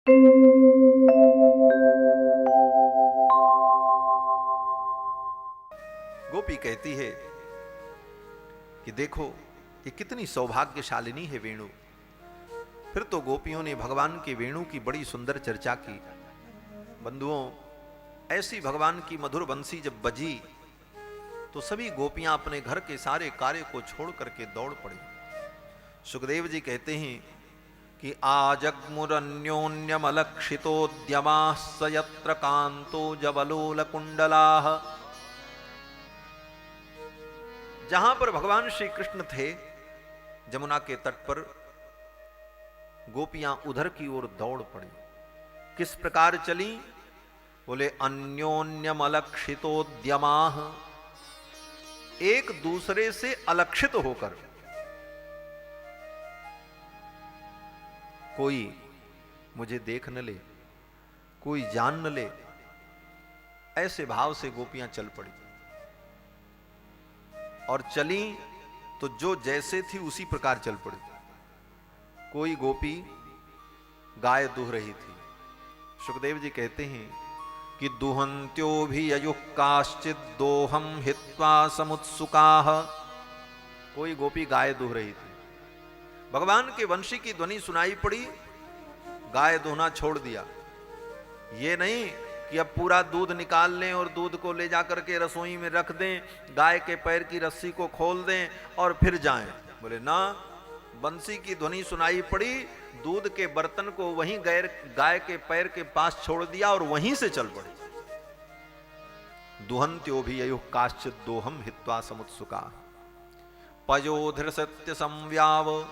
गोपी कहती है कि देखो ये कितनी सौभाग्यशालिनी है वेणु। फिर तो गोपियों ने भगवान के वेणु की बड़ी सुंदर चर्चा की। बंधुओं, ऐसी भगवान की मधुर बंसी जब बजी तो सभी गोपियां अपने घर के सारे कार्य को छोड़ करके दौड़ पड़ी। सुखदेव जी कहते हैं कि आजग्मुरन्योन्यमलक्षितोद्यमाः स यत्र कांतो जबलोल कुंडलाः। जहां पर भगवान श्री कृष्ण थे जमुना के तट पर, गोपियां उधर की ओर दौड़ पड़ी। किस प्रकार चली? बोले अन्योन्यमलक्षितोद्यमाः, एक दूसरे से अलक्षित होकर। कोई मुझे देख न ले, कोई जान न ले, ऐसे भाव से गोपियां चल पड़ी। और चली तो जो जैसे थी उसी प्रकार चल पड़ी। कोई गोपी गाय दूह रही थी। सुखदेव जी कहते हैं कि दुहंत्यो भी अयुक्काश्चित दोहम हित्वा समुत्सुकाः। कोई गोपी गाय दूह रही थी, भगवान के वंशी की ध्वनि सुनाई पड़ी, गाय दोहना छोड़ दिया। ये नहीं कि अब पूरा दूध निकाल लें और दूध को ले जाकर के रसोई में रख दें, गाय के पैर की रस्सी को खोल दें और फिर जाएं। बोले ना, बंसी की ध्वनि सुनाई पड़ी, दूध के बर्तन को वहीं गाय के पैर के पास छोड़ दिया और वहीं से चल पड़े। दुहंत्यो भी अयुः काश्चित् दोहम हित्वा समुत्सुका पयोधृ सत्य संव्याव।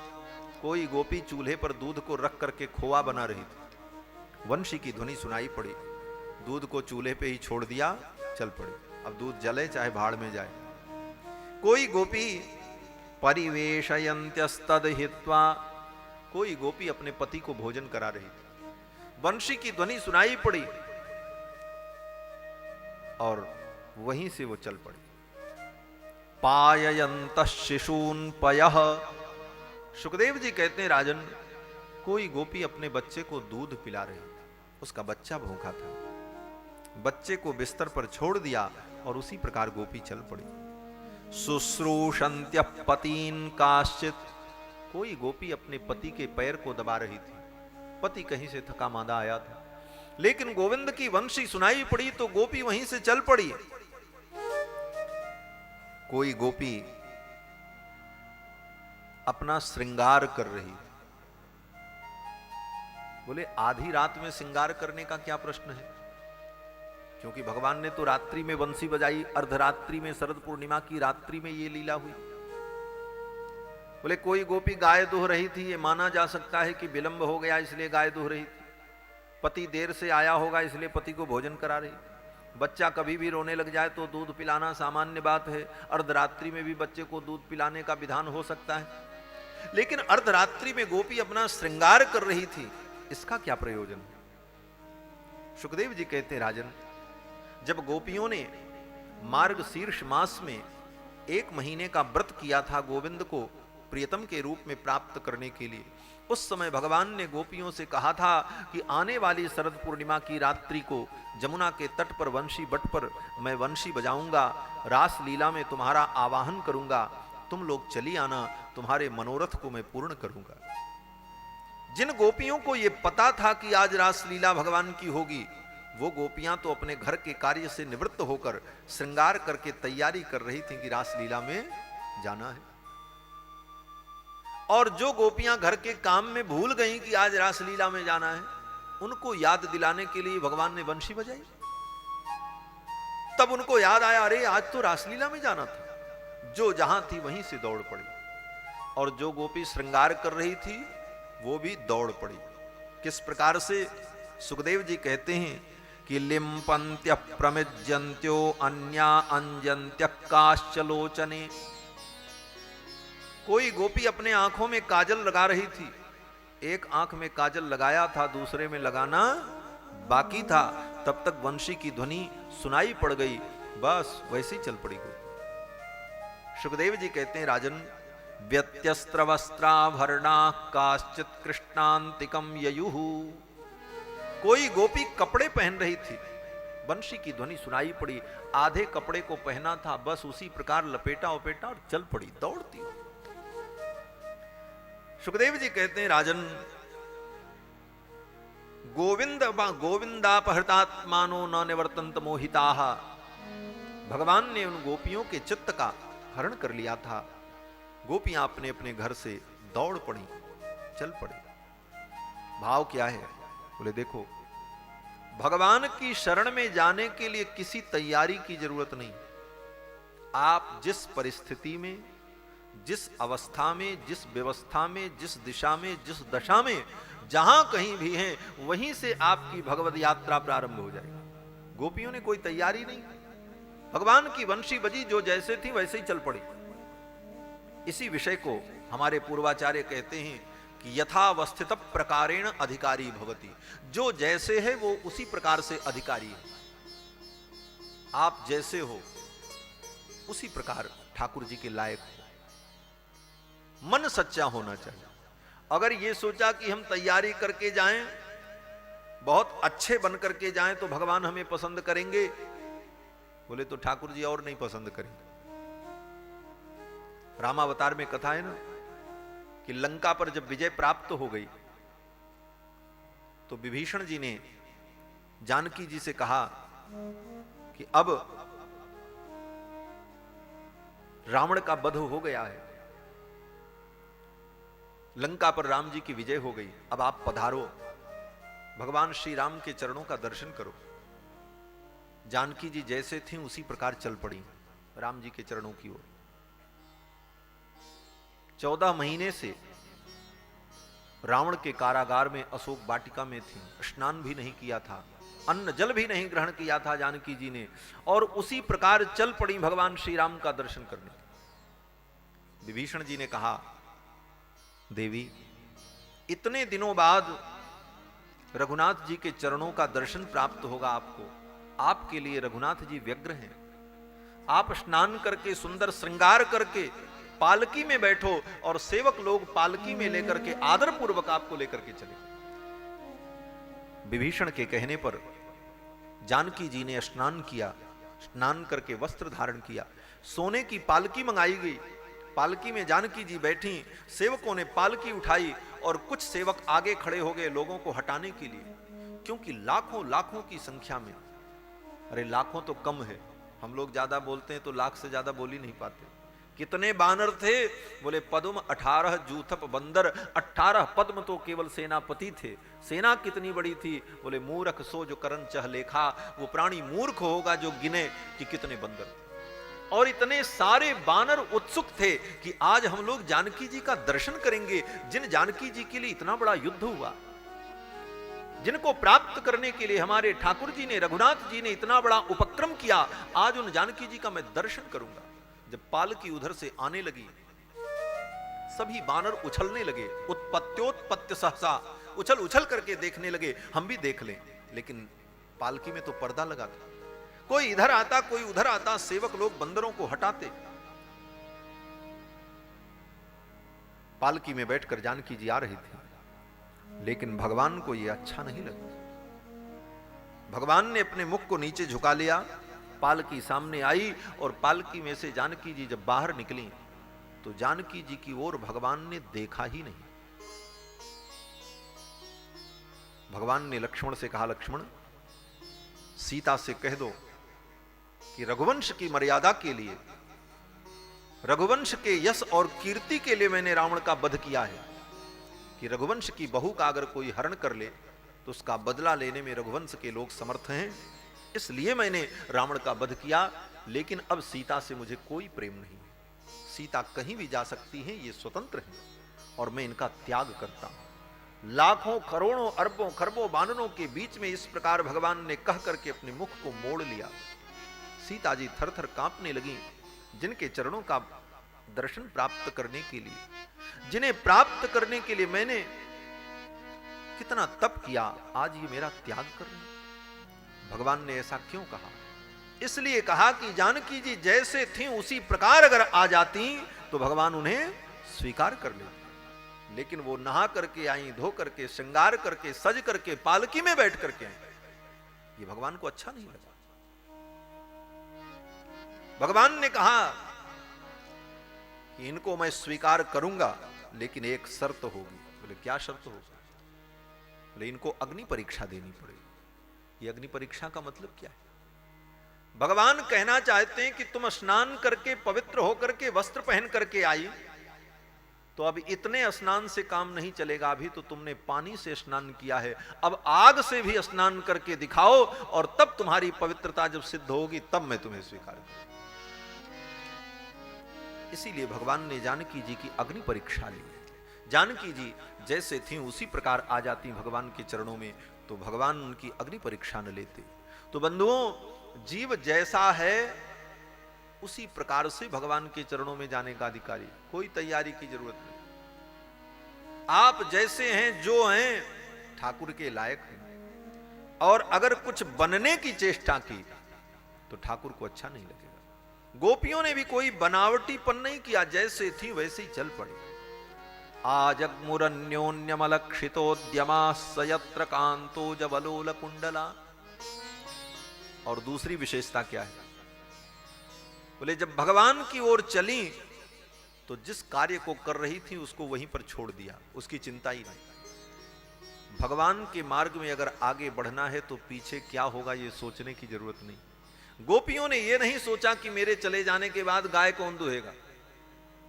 कोई गोपी चूल्हे पर दूध को रख करके खोआ बना रही थी। वंशी की ध्वनि सुनाई पड़ी, दूध को चूल्हे पे ही छोड़ दिया, चल पड़ी। अब दूध जले चाहे भाड़ में जाए। कोई गोपी परिवेशयन्त्यस्तद हित्वा, कोई गोपी अपने पति को भोजन करा रही थी। वंशी की ध्वनि सुनाई पड़ी और वहीं से वो चल पड़ी। पाययन्तः शिशून् पयः। सुखदेव जी कहते हैं राजन, कोई गोपी अपने बच्चे को दूध पिला रही थी। उसका बच्चा भूखा था, बच्चे को बिस्तर पर छोड़ दिया और उसी प्रकार गोपी चल पड़ी। शुश्रूषन्त्यः पतीन् काश्चित्। कोई गोपी अपने पति के पैर को दबा रही थी। पति कहीं से थका मांदा आया था, लेकिन गोविंद की वंशी सुनाई पड़ी तो गोपी वहीं से चल पड़ी। कोई गोपी अपना श्रृंगार कर रही। बोले आधी रात में श्रृंगार करने का क्या प्रश्न है, क्योंकि भगवान ने तो रात्रि में बंसी बजाई, अर्धरात्रि में, शरद पूर्णिमा की रात्रि में ये लीला हुई। बोले कोई गोपी गाय दूह रही थी, ये माना जा सकता है कि विलंब हो गया इसलिए गाय दूह रही थी। पति देर से आया होगा इसलिए पति को भोजन करा रही। बच्चा कभी भी रोने लग जाए तो दूध पिलाना सामान्य बात है। अर्धरात्रि में भी बच्चे को दूध पिलाने का विधान हो सकता है, लेकिन अर्धरात्रि में गोपी अपना श्रृंगार कर रही थी, इसका क्या प्रयोजन? सुखदेव जी कहते हैं राजन, जब गोपियों ने मार्गशीर्ष मास में 1 महीने का व्रत किया था गोविंद को प्रियतम के रूप में प्राप्त करने के लिए, उस समय भगवान ने गोपियों से कहा था कि आने वाली शरद पूर्णिमा की रात्रि को जमुना के तट पर वंशी बट पर मैं वंशी बजाऊंगा, रास लीला में तुम्हारा आवाहन करूंगा, तुम लोग चली आना, तुम्हारे मनोरथ को मैं पूर्ण करूंगा। जिन गोपियों को यह पता था कि आज रास लीला भगवान की होगी, वो गोपियां तो अपने घर के कार्य से निवृत्त होकर श्रृंगार करके तैयारी कर रही थी कि रास लीला में जाना है। और जो गोपियां घर के काम में भूल गईं कि आज रास लीला में जाना है, उनको याद दिलाने के लिए भगवान ने वंशी बजाई। तब उनको याद आया, अरे आज तो रासलीला में जाना था। जो जहां थी वहीं से दौड़ पड़ी, और जो गोपी श्रृंगार कर रही थी वो भी दौड़ पड़ी। किस प्रकार से? सुखदेव जी कहते हैं कि लिम्पन्त्य प्रमिज्यन्त्यो अन्या अंजन्त्य काश्चलोचने। कोई गोपी अपने आंखों में काजल लगा रही थी, एक आंख में काजल लगाया था, दूसरे में लगाना बाकी था, तब तक वंशी की ध्वनि सुनाई पड़ गई, बस वैसी चल पड़ी गोपी। सुखदेव जी कहते हैं राजन, व्यत्यस्त्र वस्त्राभरणा काश्चित कृष्णांतिकम ययुः। कोई गोपी कपड़े पहन रही थी, बंशी की ध्वनि सुनाई पड़ी, आधे कपड़े को पहना था, बस उसी प्रकार लपेटा उपेटा और चल पड़ी दौड़ती हो। सुखदेव जी कहते हैं, राजन गोविंदापहृतात्मानो न निवर्तन्त मोहिताः। भगवान ने उन गोपियों के चित्त का हरण कर लिया था। गोपियां अपने अपने घर से दौड़ पड़ी, चल पड़ी। भाव क्या है? बोले देखो, भगवान की शरण में जाने के लिए किसी तैयारी की जरूरत नहीं। आप जिस परिस्थिति में, जिस अवस्था में, जिस व्यवस्था में, जिस दिशा में, जिस दशा में, जहां कहीं भी हैं, वहीं से आपकी भगवत यात्रा प्रारंभ हो जाएगी। गोपियों ने कोई तैयारी नहीं, भगवान की वंशी बजी, जो जैसे थी वैसे ही चल पड़ी। इसी विषय को हमारे पूर्वाचार्य कहते हैं कि यथावस्थित प्रकारेण अधिकारी भवति। जो जैसे है वो उसी प्रकार से अधिकारी है। आप जैसे हो उसी प्रकार ठाकुर जी के लायक हो। मन सच्चा होना चाहिए। अगर ये सोचा कि हम तैयारी करके जाएं, बहुत अच्छे बन करके जाएं तो भगवान हमें पसंद करेंगे, बोले तो ठाकुर जी और नहीं पसंद करेंगे। रामावतार में कथा है ना कि लंका पर जब विजय प्राप्त हो गई तो विभीषण जी ने जानकी जी से कहा कि अब रावण का वध हो गया है, लंका पर राम जी की विजय हो गई, अब आप पधारो, भगवान श्री राम के चरणों का दर्शन करो। जानकी जी जैसे थीं उसी प्रकार चल पड़ी राम जी के चरणों की ओर। 14 महीने से रावण के कारागार में अशोक वाटिका में थी, स्नान भी नहीं किया था, अन्न जल भी नहीं ग्रहण किया था जानकी जी ने, और उसी प्रकार चल पड़ी भगवान श्री राम का दर्शन करने। विभीषण जी ने कहा, देवी इतने दिनों बाद रघुनाथ जी के चरणों का दर्शन प्राप्त होगा आपको। आपके लिए रघुनाथ जी व्यग्र हैं। आप स्नान करके सुंदर श्रृंगार करके पालकी में बैठो और सेवक लोग पालकी में लेकर के आदर पूर्वक आपको लेकर के चले। विभीषण के कहने पर जानकी जी ने स्नान किया, स्नान करके वस्त्र धारण किया, सोने की पालकी मंगाई गई, पालकी में जानकी जी बैठी, सेवकों ने पालकी उठाई और कुछ सेवक आगे खड़े हो गए लोगों को हटाने के लिए, क्योंकि लाखों लाखों की संख्या में, अरे लाखों तो कम है, हम लोग ज्यादा बोलते हैं तो लाख से ज्यादा बोल ही नहीं पाते। कितने बानर थे? बोले पद्म 18 जूथप बंदर, 18 पद्म तो केवल सेनापति थे। सेना कितनी बड़ी थी? बोले मूर्ख सो जो करन चह लेखा, वो प्राणी मूर्ख होगा जो गिने कि कितने बंदर। और इतने सारे बानर उत्सुक थे कि आज हम लोग जानकी जी का दर्शन करेंगे, जिन जानकी जी के लिए इतना बड़ा युद्ध हुआ, जिनको प्राप्त करने के लिए हमारे ठाकुर जी ने, रघुनाथ जी ने इतना बड़ा उपक्रम किया, आज उन जानकी जी का मैं दर्शन करूंगा। जब पालकी उधर से आने लगी, सभी बानर उछलने लगे, उत्पत्त्योत्पत्त्य सहसा, उछल उछल करके देखने लगे, हम भी देख लें। लेकिन पालकी में तो पर्दा लगा था, कोई इधर आता कोई उधर आता, सेवक लोग बंदरों को हटाते। पालकी में बैठकर जानकी जी आ रही थी, लेकिन भगवान को यह अच्छा नहीं लगा। भगवान ने अपने मुख को नीचे झुका लिया, पालकी सामने आई और पालकी में से जानकी जी जब बाहर निकली तो जानकी जी की ओर भगवान ने देखा ही नहीं। भगवान ने लक्ष्मण से कहा, लक्ष्मण सीता से कह दो कि रघुवंश की मर्यादा के लिए, रघुवंश के यश और कीर्ति के लिए मैंने रावण का वध किया है, कि रघुवंश की बहू का अगर कोई हरण कर ले तो उसका बदला लेने में रघुवंश के लोग समर्थ हैं, इसलिए मैंने रावण का वध किया। लेकिन अब सीता से मुझे कोई प्रेम नहीं, सीता कहीं भी जा सकती हैं, ये स्वतंत्र हैं और मैं इनका त्याग करता हूं। लाखों करोड़ों अरबों खरबों बानरों के बीच में इस प्रकार भगवान ने कह करके अपने मुख को मोड़ लिया। सीता जी थर थर कांपने लगी। जिनके चरणों का दर्शन प्राप्त करने के लिए, जिन्हें प्राप्त करने के लिए मैंने कितना तप किया, आज ये मेरा त्याग कर रहे हैं। भगवान ने ऐसा क्यों कहा? इसलिए कहा कि जानकी जी जैसे थी उसी प्रकार अगर आ जाती तो भगवान उन्हें स्वीकार कर लेते। लेकिन वो नहा करके आई, धो करके, श्रृंगार करके, सज करके, पालकी में बैठ करके आई। ये भगवान को अच्छा नहीं लगा। भगवान ने कहा कि इनको मैं स्वीकार करूंगा, लेकिन एक शर्त होगी। बोले क्या शर्त होगी? बोले इनको अग्नि परीक्षा देनी पड़ेगी। ये अग्नि परीक्षा का मतलब क्या है? भगवान कहना चाहते हैं कि तुम स्नान करके पवित्र होकर के वस्त्र पहन करके आई, तो अब इतने स्नान से काम नहीं चलेगा। अभी तो तुमने पानी से स्नान किया है, अब आग से भी स्नान करके दिखाओ, और तब तुम्हारी पवित्रता जब सिद्ध होगी तब मैं तुम्हें स्वीकार करूंगा। इसीलिए भगवान ने जानकी जी की अग्नि परीक्षा ली। जानकी जी जैसे थी उसी प्रकार आ जाती भगवान के चरणों में, तो भगवान उनकी अग्नि परीक्षा न लेते। तो बंधुओं, जीव जैसा है उसी प्रकार से भगवान के चरणों में जाने का अधिकारी। कोई तैयारी की जरूरत नहीं। आप जैसे हैं, जो हैं, ठाकुर के लायक हैं। और अगर कुछ बनने की चेष्टा की तो ठाकुर को अच्छा नहीं लगेगा। गोपियों ने भी कोई बनावटीपन नहीं किया, जैसे थी वैसे ही चल पड़ी। आजग्मुरन्योन्यमलक्षितोद्यमा सयत्र कांतो जबलोल कुंडला। और दूसरी विशेषता क्या है? बोले जब भगवान की ओर चली तो जिस कार्य को कर रही थी उसको वहीं पर छोड़ दिया, उसकी चिंता ही नहीं। भगवान के मार्ग में अगर आगे बढ़ना है तो पीछे क्या होगा ये सोचने की जरूरत नहीं। गोपियों ने ये नहीं सोचा कि मेरे चले जाने के बाद गाय कौन दुहेगा,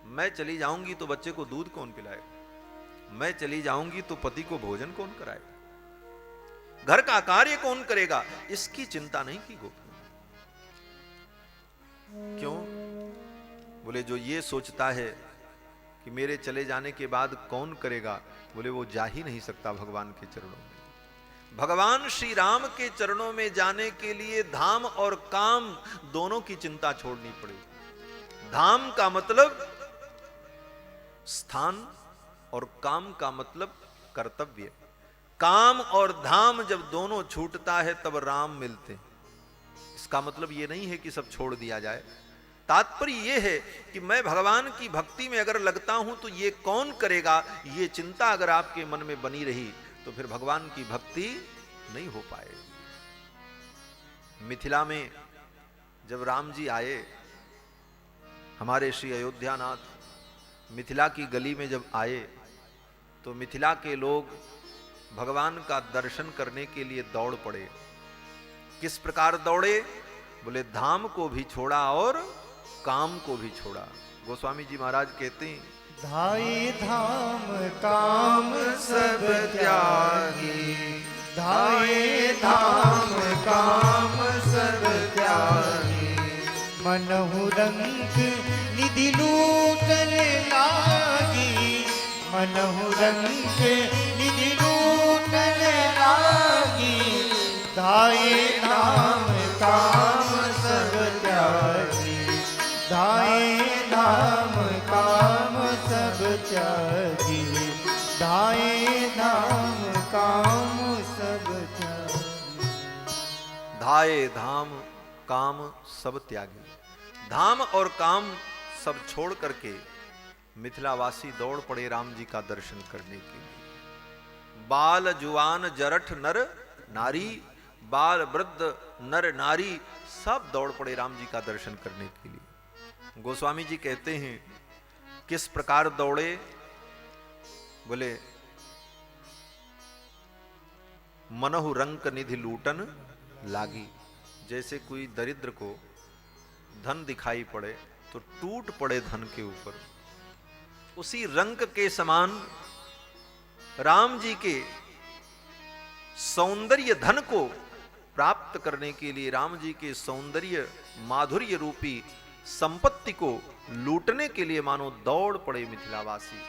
मैं चली जाऊंगी तो बच्चे को दूध कौन पिलाएगा, मैं चली जाऊंगी तो पति को भोजन कौन कराएगा, घर का कार्य कौन करेगा, इसकी चिंता नहीं की गोपियों। क्यों? बोले जो ये सोचता है कि मेरे चले जाने के बाद कौन करेगा, बोले वो जा ही नहीं सकता भगवान के चरणों में। भगवान श्री राम के चरणों में जाने के लिए धाम और काम दोनों की चिंता छोड़नी पड़ेगी। धाम का मतलब स्थान और काम का मतलब कर्तव्य। काम और धाम जब दोनों छूटता है तब राम मिलते हैं। इसका मतलब ये नहीं है कि सब छोड़ दिया जाए। तात्पर्य ये है कि मैं भगवान की भक्ति में अगर लगता हूं तो ये कौन करेगा, ये चिंता अगर आपके मन में बनी रही तो फिर भगवान की भक्ति नहीं हो पाएगी। मिथिला में जब राम जी आए, हमारे श्री अयोध्यानाथ मिथिला की गली में जब आए, तो मिथिला के लोग भगवान का दर्शन करने के लिए दौड़ पड़े। किस प्रकार दौड़े? बोले धाम को भी छोड़ा और काम को भी छोड़ा। गोस्वामी जी महाराज कहते हैं, धाई धाम काम सब त्यागी, धाई धाम काम सब त्यागी, मनहु रंग निधि लूटन लागी, मनहु रंग निधि लूटन लागी, धाई धाम काम सब त्यागी, धाई धाम काम सब त्यागी, धाई धाम काम सब त्यागी। धाये धाम काम सब त्यागी। धाम और काम सब छोड़ करके मिथिलावासी दौड़ पड़े राम जी का दर्शन करने के लिए। बाल जुआन जरठ नर नारी, बाल वृद्ध नर नारी सब दौड़ पड़े राम जी का दर्शन करने के लिए। गोस्वामी जी कहते हैं किस प्रकार दौड़े? बोले मनहु रंक निधि लूटन लागी। जैसे कोई दरिद्र को धन दिखाई पड़े तो टूट पड़े धन के ऊपर, उसी रंक के समान राम जी के सौंदर्य धन को प्राप्त करने के लिए, राम जी के सौंदर्य माधुर्य रूपी संपत्ति को लूटने के लिए मानो दौड़ पड़े मिथिलावासी।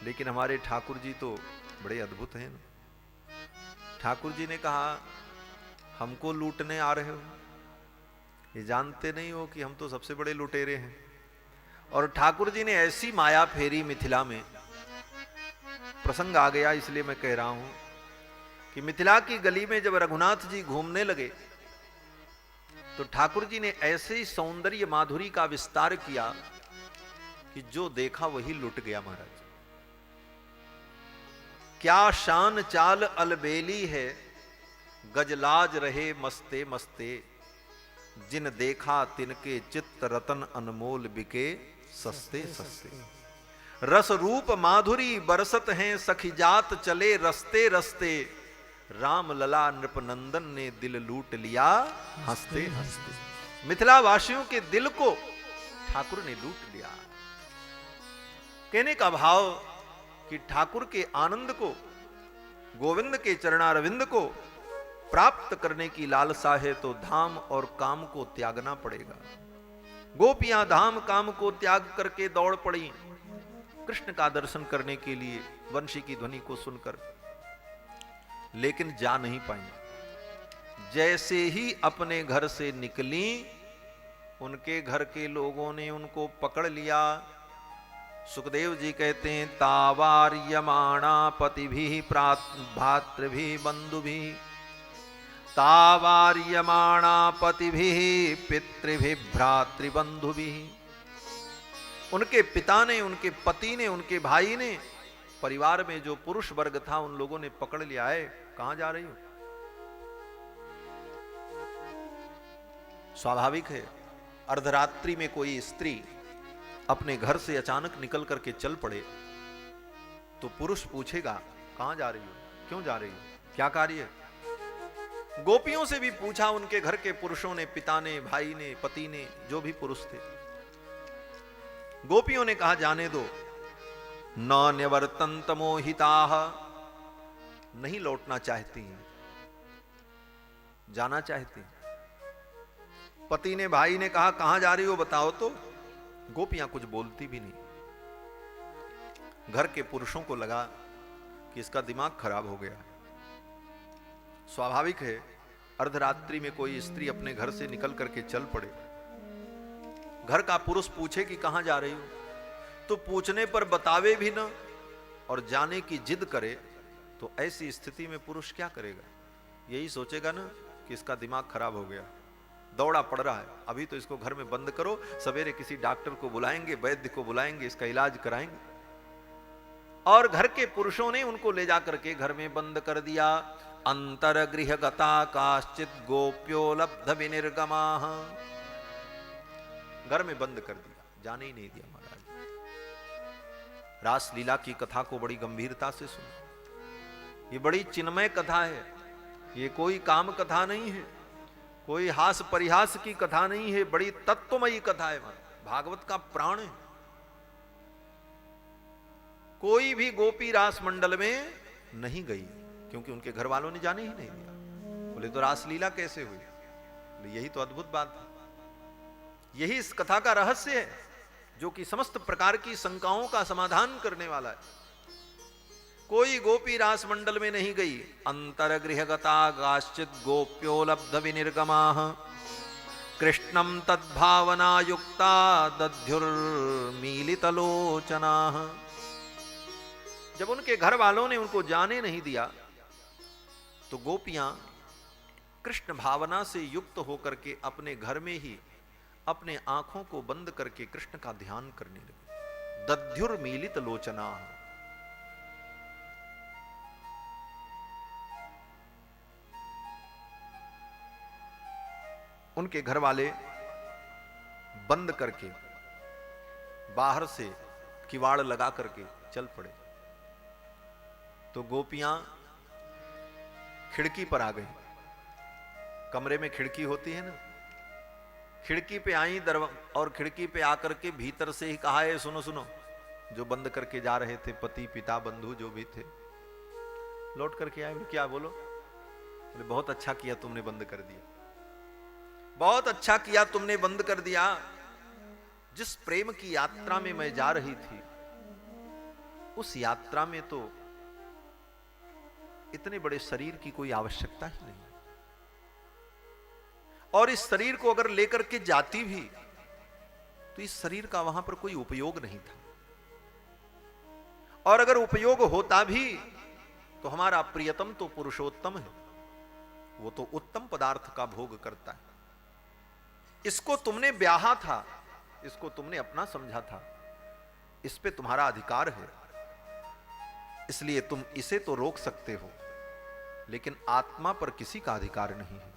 लेकिन हमारे ठाकुर जी तो बड़े अद्भुत हैं। ठाकुर जी ने कहा हमको लूटने आ रहे हो, ये जानते नहीं हो कि हम तो सबसे बड़े लुटेरे हैं। और ठाकुर जी ने ऐसी माया फेरी मिथिला में, प्रसंग आ गया इसलिए मैं कह रहा हूं कि मिथिला की गली में जब रघुनाथ जी घूमने लगे तो ठाकुर जी ने ऐसे ही सौंदर्य माधुरी का विस्तार किया कि जो देखा वही लुट गया महाराज। क्या शान चाल अलबेली है, गजलाज रहे मस्ते मस्ते, जिन देखा तिनके चित्त रतन अनमोल बिके सस्ते सस्ते। रस रूप माधुरी बरसत हैं, सखी जात चले रस्ते रस्ते, राम लला नृपनंदन ने दिल लूट लिया हंसते हंसते। मिथिला वासियों के दिल को ठाकुर ने लूट लिया। कहने का भाव कि ठाकुर के आनंद को, गोविंद के चरणारविंद को प्राप्त करने की लालसा है तो धाम और काम को त्यागना पड़ेगा। गोपियां धाम काम को त्याग करके दौड़ पड़ी कृष्ण का दर्शन करने के लिए वंशी की ध्वनि को सुनकर, लेकिन जा नहीं पाई। जैसे ही अपने घर से निकली, उनके घर के लोगों ने उनको पकड़ लिया। सुखदेव जी कहते हैं, तावार्यमाणा पतिभिः भातृभिः बंधुभिः, तावार्यमाणा पतिभिः पितृभिः भ्रातृबंधुभिः। उनके पिता ने, उनके पति ने, उनके भाई ने, परिवार में जो पुरुष वर्ग था उन लोगों ने पकड़ लिया है। कहां जा रही हो? स्वाभाविक है, अर्धरात्रि में कोई स्त्री अपने घर से अचानक निकल करके चल पड़े तो पुरुष पूछेगा कहां जा रही हो, क्यों जा रही हो, क्या कार्य है। गोपियों से भी पूछा, उनके घर के पुरुषों ने, पिता ने, भाई ने, पति ने, जो भी पुरुष थे। गोपियों ने कहा जाने दो। न निवर्तन्त मोहिताः, नहीं लौटना चाहती हैं, जाना चाहती हैं। पति ने, भाई ने कहा कहां जा रही हो बताओ तो। गोपियां कुछ बोलती भी नहीं। घर के पुरुषों को लगा कि इसका दिमाग खराब हो गया है। स्वाभाविक है, अर्धरात्रि में कोई स्त्री अपने घर से निकल करके चल पड़े, घर का पुरुष पूछे कि कहां जा रही हो, तो पूछने पर बतावे भी ना और जाने की जिद करे, तो ऐसी स्थिति में पुरुष क्या करेगा? यही सोचेगा ना कि इसका दिमाग खराब हो गया, दौड़ा पड़ रहा है, अभी तो इसको घर में बंद करो, सवेरे किसी डॉक्टर को बुलाएंगे, वैद्य को बुलाएंगे, इसका इलाज कराएंगे। और घर के पुरुषों ने उनको ले जाकर के घर में बंद कर दिया। अंतर गृह गता काश्चित गोप्योलब्ध विनिर्गमाः, घर में बंद कर दिया, जाने ही नहीं दिया महाराज। रासलीला की कथा को बड़ी गंभीरता से सुनो। ये बड़ी चिन्मय कथा है, ये कोई काम कथा नहीं है, कोई हास परिहास की कथा नहीं है, बड़ी तत्वमयी कथा है, भागवत का प्राण है। कोई भी गोपी रास मंडल में नहीं गई क्योंकि उनके घर वालों ने जाने ही नहीं दिया। बोले तो रासलीला कैसे हुई? बोले यही तो अद्भुत बात है, यही इस कथा का रहस्य है जो कि समस्त प्रकार की शंकाओं का समाधान करने वाला है। कोई गोपी रास मंडल में नहीं गई। अंतर गृहगता गाश्चित गोप्योलब्ध विनिर्गमाः, कृष्णम तद्भावना युक्ता दध्युर्मीलितलोचनाः। जब उनके घर वालों ने उनको जाने नहीं दिया तो गोपियां कृष्ण भावना से युक्त होकर के अपने घर में ही अपने आंखों को बंद करके कृष्ण का ध्यान करने लगी। दध्युर्मीलित लोचनाः, उनके घर वाले बंद करके बाहर से किवाड़ लगा करके चल पड़े तो गोपियां खिड़की पर आ गई। कमरे में खिड़की होती है ना, खिड़की पे आई और खिड़की पे आकर के भीतर से ही कहा है, सुनो सुनो, जो बंद करके जा रहे थे पति पिता बंधु जो भी थे, लौट करके आए। क्या बोलो? बोले बहुत अच्छा किया तुमने बंद कर दिया, बहुत अच्छा किया तुमने बंद कर दिया। जिस प्रेम की यात्रा में मैं जा रही थी उस यात्रा में तो इतने बड़े शरीर की कोई आवश्यकता ही नहीं, और इस शरीर को अगर लेकर के जाती भी तो इस शरीर का वहां पर कोई उपयोग नहीं था, और अगर उपयोग होता भी तो हमारा प्रियतम तो पुरुषोत्तम है, वो तो उत्तम पदार्थ का भोग करता है। इसको तुमने ब्याहा था, इसको तुमने अपना समझा था, इस पे तुम्हारा अधिकार है, इसलिए तुम इसे तो रोक सकते हो, लेकिन आत्मा पर किसी का अधिकार नहीं है।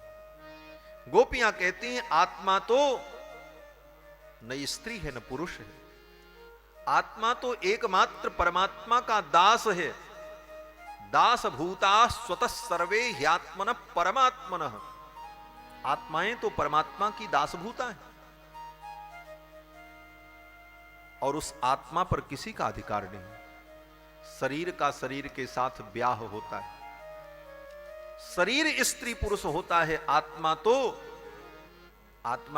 गोपियां कहती हैं आत्मा तो न स्त्री है न पुरुष है, आत्मा तो एकमात्र परमात्मा का दास है। दास भूता स्वतः सर्वे ह्यात्मन परमात्मन। आत्माएं तो परमात्मा की दासभूता है और उस आत्मा पर किसी का अधिकार नहीं। शरीर का शरीर के साथ ब्याह होता है, शरीर स्त्री पुरुष होता है, आत्मा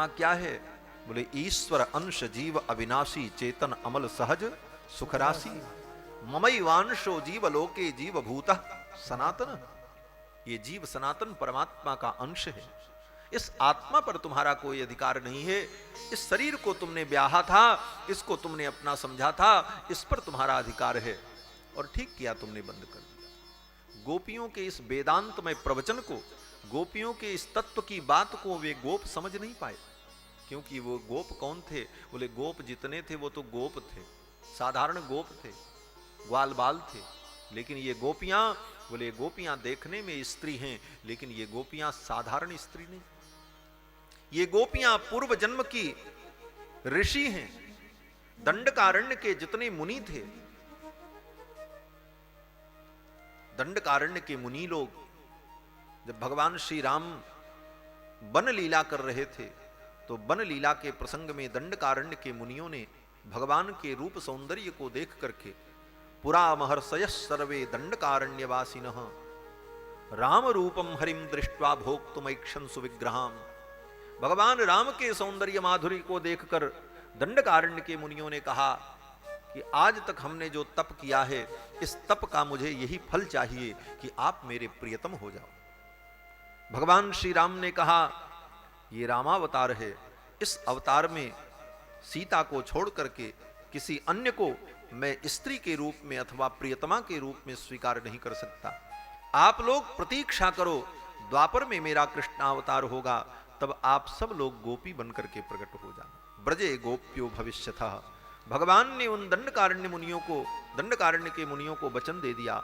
क्या है? बोले ईश्वर अंश जीव अविनाशी चेतन अमल सहज सुखराशि ममैवांशो जीव लोके जीव भूतः सनातन। ये जीव सनातन परमात्मा का अंश है। इस आत्मा पर तुम्हारा कोई अधिकार नहीं है। इस शरीर को तुमने ब्याहा था, इसको तुमने अपना समझा था, इस पर तुम्हारा अधिकार है और ठीक किया, तुमने बंद कर दिया। गोपियों के इस वेदांतमय प्रवचन को, गोपियों के इस तत्व की बात को वे गोप समझ नहीं पाए। क्योंकि वो गोप कौन थे? बोले गोप जितने थे वो तो गोप थे, साधारण गोप थे, ग्वाल बाल थे। लेकिन ये गोपियां, बोले गोपियां देखने में स्त्री हैं, लेकिन ये गोपियां साधारण स्त्री नहीं, ये गोपियां पूर्व जन्म की ऋषि हैं। दंडकारण्य के जितने मुनि थे, दंडकारण्य के मुनि लोग जब भगवान श्री राम वन लीला कर रहे थे, तो वन लीला के प्रसंग में दंडकारण्य के मुनियों ने भगवान के रूप सौंदर्य को देख करके पुरा महर्षय सर्वे दंडकारण्यवासिनः राम रूपम हरिम दृष्ट्वा भोक्तुमैक्षन सुविग्रहाम। भगवान राम के सौंदर्य माधुरी को देखकर दंडकारण्य के मुनियों ने कहा कि आज तक हमने जो तप किया है, इस तप का मुझे यही फल चाहिए कि आप मेरे प्रियतम हो जाओ। भगवान श्री राम ने कहा ये रामावतार है, इस अवतार में सीता को छोड़ करके किसी अन्य को मैं स्त्री के रूप में अथवा प्रियतमा के रूप में स्वीकार नहीं कर सकता। आप लोग प्रतीक्षा करो, द्वापर में मेरा कृष्णावतार होगा, तब आप सब लोग गोपी बनकर के प्रकट हो जाना। ब्रजे गोप्यो भविष्यतः। भगवान ने उन दंडकारण्य मुनियों को, दंडकारण्य के मुनियों को वचन दे दिया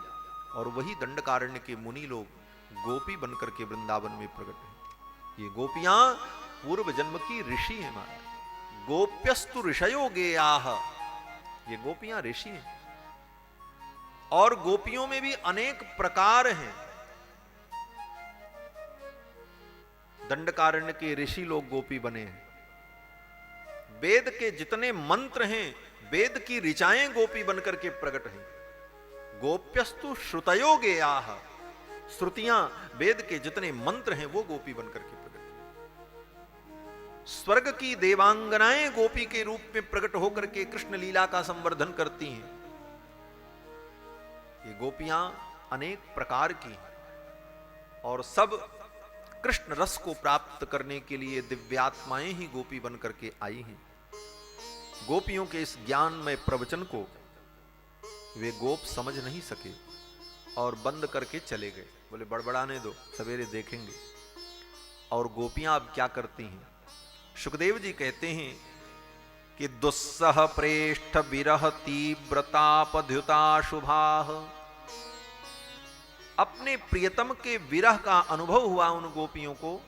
और वही दंडकारण्य के मुनि लोग गोपी बनकर के वृंदावन में प्रकट हैं। ये गोपियां पूर्व जन्म की ऋषि हैं। माता गोप्यस्तु ऋषयो गेयाः। ये गोपियां ऋषि हैं और गोपियों में भी अनेक प्रकार हैं। दंडकारण्य के ऋषि लोग गोपी बने हैं। वेद के जितने मंत्र हैं, वेद की ऋचाएं गोपी बनकर के प्रकट हैं। गोप्यस्तु श्रुतयो गेयाः। श्रुतियां, वेद के जितने मंत्र हैं वो गोपी बनकर के प्रकट हैं। स्वर्ग की देवांगनाएं गोपी के रूप में प्रकट होकर के कृष्ण लीला का संवर्धन करती हैं। ये गोपियां अनेक प्रकार की हैं और सब कृष्ण रस को प्राप्त करने के लिए दिव्यात्माएं ही गोपी बनकर के आई हैं। गोपियों के इस ज्ञानमय प्रवचन को वे गोप समझ नहीं सके और बंद करके चले गए। बोले बड़बड़ाने दो, सवेरे देखेंगे। और गोपियां अब क्या करती हैं? सुखदेव जी कहते हैं कि दुस्सह प्रेष्ठ विरह तीव्रतापद्युता शुभाः। अपने प्रियतम के विरह का अनुभव हुआ उन गोपियों को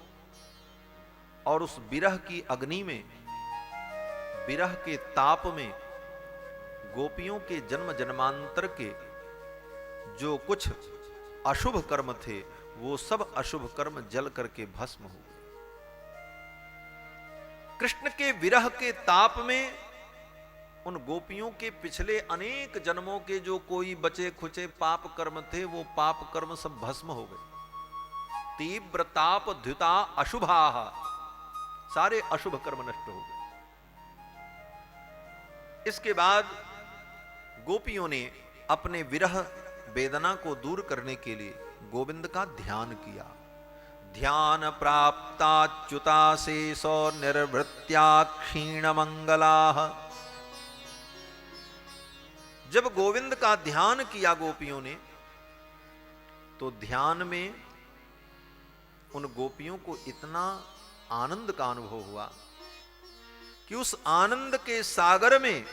और उस विरह की अग्नि में, विरह के ताप में गोपियों के जन्म जन्मांतर के जो कुछ अशुभ कर्म थे, वो सब अशुभ कर्म जल करके भस्म हो गए। कृष्ण के विरह के ताप में उन गोपियों के पिछले अनेक जन्मों के जो कोई बचे खुचे पाप कर्म थे, वो पाप कर्म सब भस्म हो गए। तीव्र ताप द्युता अशुभाः। सारे अशुभ कर्म नष्ट हो गए। इसके बाद गोपियों ने अपने विरह वेदना को दूर करने के लिए गोविंद का ध्यान किया। ध्यान प्राप्ताच्युता शेषो निर्वृत्या क्षीण मंगलाः। जब गोविंद का ध्यान किया गोपियों ने, तो ध्यान में उन गोपियों को इतना आनंद का अनुभव हुआ कि उस आनंद के सागर में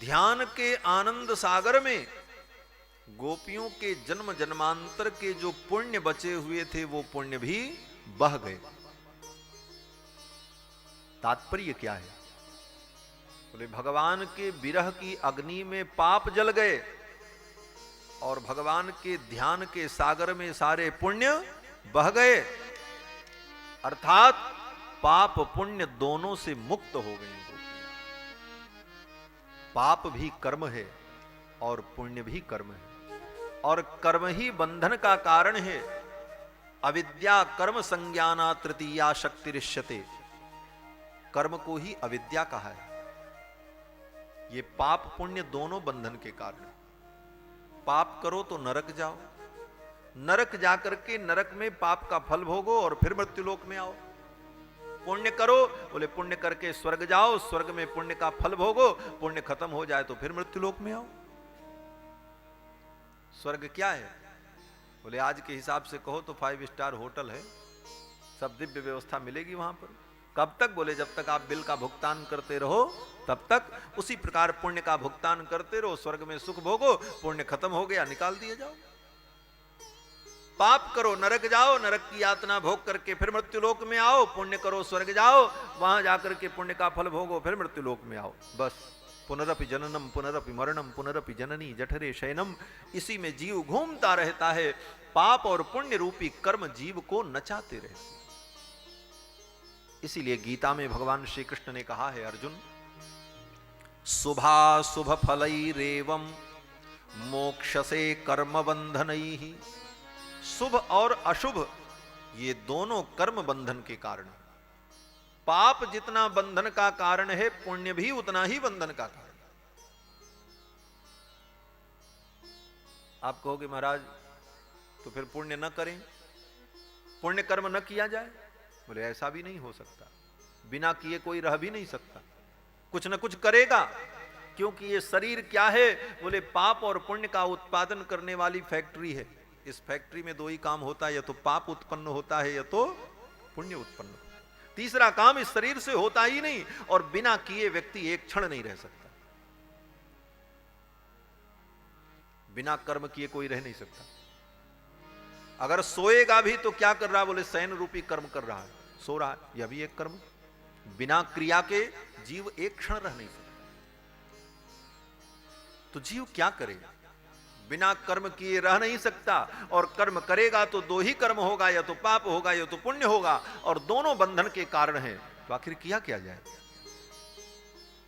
ध्यान के आनंद सागर में गोपियों के जन्म जन्मांतर के जो पुण्य बचे हुए थे वो पुण्य भी बह गए। तात्पर्य क्या है? बोले भगवान के विरह की अग्नि में पाप जल गए और भगवान के ध्यान के सागर में सारे पुण्य बह गए, अर्थात पाप पुण्य दोनों से मुक्त हो गए। पाप भी कर्म है और पुण्य भी कर्म है, और कर्म ही बंधन का कारण है। अविद्या कर्म संज्ञाना तृतीया शक्तिरिष्यते, कर्म को ही अविद्या कहा है। ये पाप पुण्य दोनों बंधन के कारण। पाप करो तो नरक जाओ, नरक जाकर के नरक में पाप का फल भोगो और फिर मृत्युलोक में आओ। पुण्य करो, बोले पुण्य करके स्वर्ग जाओ, स्वर्ग में पुण्य का फल भोगो, पुण्य खत्म हो जाए तो फिर मृत्युलोक में आओ। स्वर्ग क्या है? बोले आज के हिसाब से कहो तो 5 स्टार होटल है, सब दिव्य व्यवस्था मिलेगी वहां पर। कब तक? बोले जब तक आप बिल का भुगतान करते रहो तब तक। उसी प्रकार पुण्य का भुगतान करते रहो, स्वर्ग में सुख भोगो, पुण्य खत्म हो गया निकाल दिए जाओ। पाप करो नरक जाओ, नरक की यातना भोग करके फिर मृत्युलोक में आओ। पुण्य करो स्वर्ग जाओ, वहां जाकर के पुण्य का फल भोगो, फिर मृत्युलोक में आओ। बस पुनरपि जननम पुनरपि मरणम पुनरपि जननी जठरे शयनम, इसी में जीव घूमता रहता है। पाप और पुण्य रूपी कर्म जीव को नचाते रहते हैं। इसीलिए गीता में भगवान श्री कृष्ण ने कहा है, अर्जुन शुभाशुभ फलैरेवं मोक्षसे कर्म बंधनैहि। शुभ और अशुभ ये दोनों कर्म बंधन के कारण है। पाप जितना बंधन का कारण है, पुण्य भी उतना ही बंधन का कारण। आप कहोगे महाराज तो फिर पुण्य न करें, पुण्य कर्म न किया जाए? बोले ऐसा भी नहीं हो सकता, बिना किए कोई रह भी नहीं सकता, कुछ न कुछ करेगा। क्योंकि ये शरीर क्या है? बोले पाप और पुण्य का उत्पादन करने वाली फैक्ट्री है। इस फैक्ट्री में 2 ही काम होता है, या तो पाप उत्पन्न होता है या तो पुण्य उत्पन्न होता है। तीसरा काम इस शरीर से होता ही नहीं, और बिना किए व्यक्ति एक क्षण नहीं रह सकता। बिना कर्म किए कोई रह नहीं सकता। अगर सोएगा भी तो क्या कर रहा? बोले शयन रूपी कर्म कर रहा है, सो रहा है, यह भी एक कर्म। बिना क्रिया के जीव एक क्षण रह नहीं सकता। तो जीव क्या करेगा? बिना कर्म किए रह नहीं सकता, और कर्म करेगा तो 2 ही कर्म होगा, या तो पाप होगा या तो पुण्य होगा, और दोनों बंधन के कारण हैं। तो आखिर किया क्या जाए?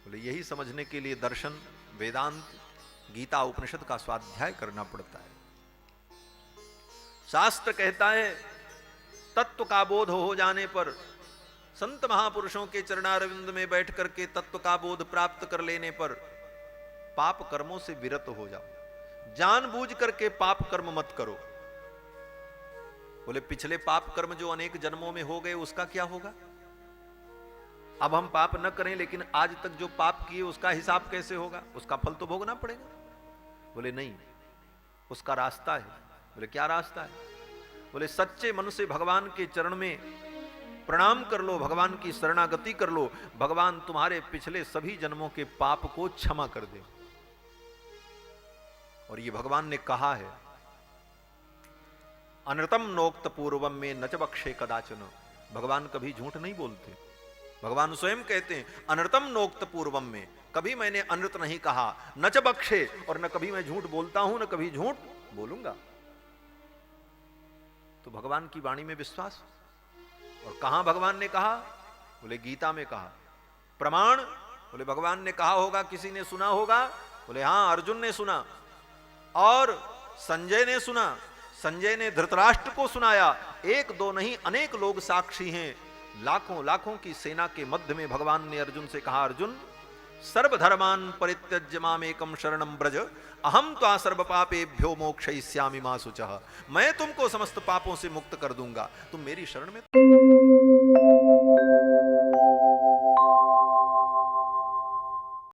बोले यही समझने के लिए दर्शन, वेदांत, गीता उपनिषद का स्वाध्याय करना पड़ता है। शास्त्र कहता है तत्व का बोध हो जाने पर, संत महापुरुषों के चरणारविंद में बैठ करके तत्व का बोध प्राप्त कर लेने पर पाप कर्मों से विरत हो जाओ। जानबूझ करके पाप कर्म मत करो। बोले पिछले पाप कर्म जो अनेक जन्मों में हो गए उसका क्या होगा? अब हम पाप न करें, लेकिन आज तक जो पाप किए उसका हिसाब कैसे होगा? उसका फल तो भोगना पड़ेगा। बोले नहीं, उसका रास्ता है। बोले क्या रास्ता है? बोले सच्चे मन से भगवान के चरण में प्रणाम कर लो, भगवान की शरणागति कर लो, भगवान तुम्हारे पिछले सभी जन्मों के पाप को क्षमा कर दे। और ये भगवान ने कहा है, अनृतम नोक्त पूर्वम में न च बक्षे कदाचन। भगवान कभी झूठ नहीं बोलते। भगवान स्वयं कहते हैं अनृतम नोक्त पूर्वम में, कभी मैंने अनृत नहीं कहा, न च बक्षे, और न कभी मैं झूठ बोलता हूं, न कभी झूठ बोलूंगा। तो भगवान की वाणी में विश्वास। और कहां भगवान ने कहा? बोले गीता में कहा। प्रमाण? बोले भगवान ने कहा होगा, किसी ने सुना होगा? बोले हां, अर्जुन ने सुना और संजय ने सुना। संजय ने धृतराष्ट्र को सुनाया। 1-2 नहीं, अनेक लोग साक्षी हैं। लाखों लाखों की सेना के मध्य में भगवान ने अर्जुन से कहा, अर्जुन सर्वधर्मान परित्यज्य मामेकं शरणं व्रज, अहम त्वा सर्व पापेभ्यो मोक्षयिष्यामि मा शुचः। मैं तुमको समस्त पापों से मुक्त कर दूंगा, तुम मेरी शरण में